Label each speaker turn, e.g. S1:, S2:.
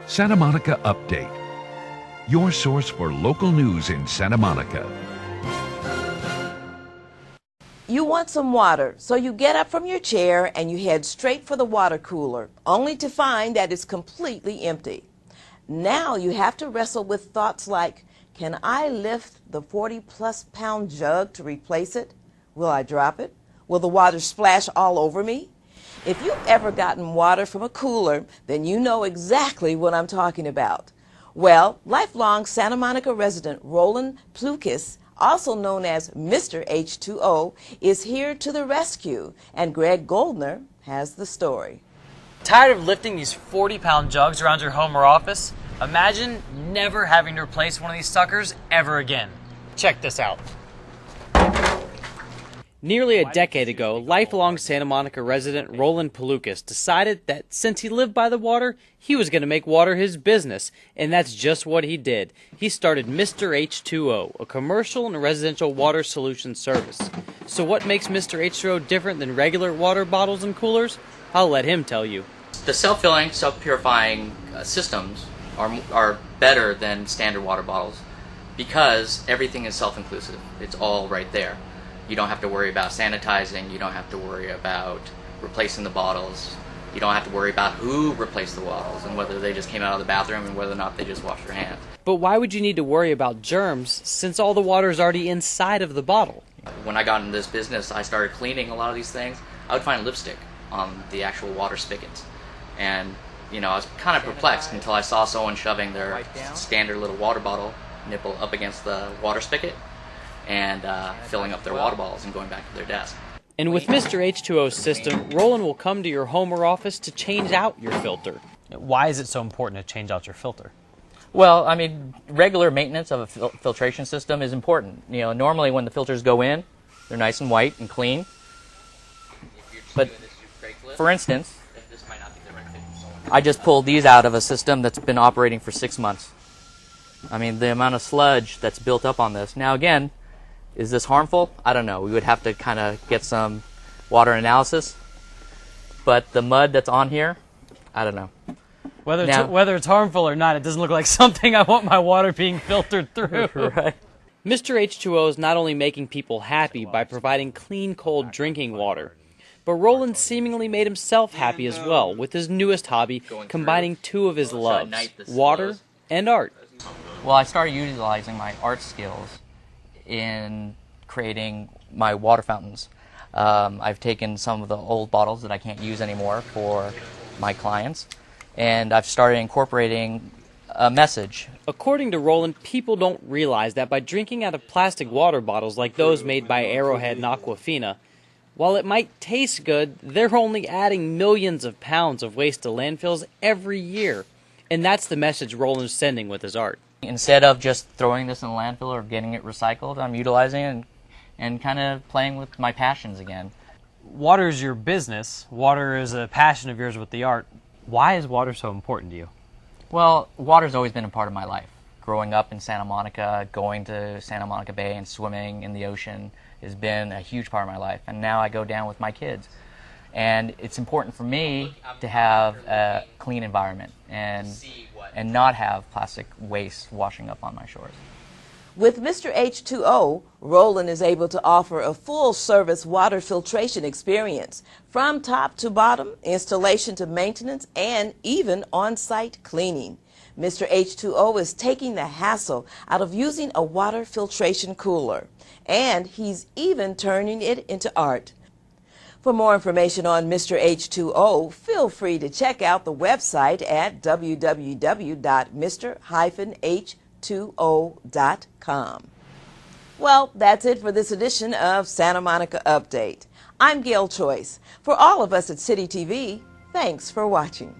S1: Santa Monica Update, your source for local news in Santa Monica.
S2: You want some water, so you get up from your chair and you head straight for the water cooler, only to find that it's completely empty. Now you have to wrestle with thoughts like, can I lift the 40-plus pound jug to replace it? Will I drop it? Will the water splash all over me? If you've ever gotten water from a cooler, then you know exactly what I'm talking about. Well, lifelong Santa Monica resident Roland Plukas, also known as Mr. H2O, is here to the rescue, and Greg Goldner has the story.
S3: Tired of lifting these 40-pound jugs around your home or office? Imagine never having to replace one of these suckers ever again. Check this out. Nearly a decade ago, lifelong Santa Monica resident Roland Plukas decided that since he lived by the water, he was going to make water his business, and that's just what he did. He started Mr. H2O, a commercial and residential water solution service. So what makes Mr. H2O different than regular water bottles and coolers? I'll let him tell you.
S4: The self-filling, self-purifying systems are better than standard water bottles because everything is self-inclusive. It's all right there. You don't have to worry about sanitizing, you don't have to worry about replacing the bottles, you don't have to worry about who replaced the bottles and whether they just came out of the bathroom and whether or not they just washed their hands.
S3: But why would you need to worry about germs since all the water is already inside of the bottle?
S4: When I got into this business, I started cleaning a lot of these things. I would find lipstick on the actual water spigots. And, you know, I was kind of perplexed until I saw someone shoving their standard little water bottle nipple up against the water spigot and filling up their water bottles and going back to their desk.
S3: And with Mr. H2O's system, Roland will come to your home or office to change out your filter. Why is it so important to change out your filter?
S4: Well, I mean, regular maintenance of a filtration system is important. You know, normally when the filters go in, they're nice and white and clean. But, for instance, I just pulled these out of a system that's been operating for 6 months. I mean, the amount of sludge that's built up on this. Now, again, is this harmful? I don't know. We would have to kind of get some water analysis. But the mud that's on here, I don't know.
S3: Whether it's harmful or not, it doesn't look like something I want my water being filtered through.
S4: Right.
S3: Mr. H2O is not only making people happy by providing clean, cold drinking water, but Roland seemingly made himself happy as well with his newest hobby, combining two of his loves, water and art.
S4: Well, I started utilizing my art skills in creating my water fountains. I've taken some of the old bottles that I can't use anymore for my clients, and I've started incorporating a message.
S3: According to Roland, people don't realize that by drinking out of plastic water bottles like those made by Arrowhead and Aquafina, while it might taste good, they're only adding millions of pounds of waste to landfills every year. And that's the message Roland's sending with his art.
S4: Instead of just throwing this in the landfill or getting it recycled, I'm utilizing it and kind of playing with my passions again.
S3: Water is your business. Water is a passion of yours with the art. Why is water so important to you?
S4: Well, water's always been a part of my life. Growing up in Santa Monica, going to Santa Monica Bay and swimming in the ocean has been a huge part of my life. And now I go down with my kids. And it's important for me to have a clean environment and not have plastic waste washing up on my shores.
S2: With Mr. H2O, Roland is able to offer a full-service water filtration experience, from top to bottom, installation to maintenance, and even on-site cleaning. Mr. H2O is taking the hassle out of using a water filtration cooler, and he's even turning it into art. For more information on Mr. H2O, feel free to check out the website at www.mr-h2o.com. Well, that's it for this edition of Santa Monica Update. I'm Gail Choice. For all of us at City TV, thanks for watching.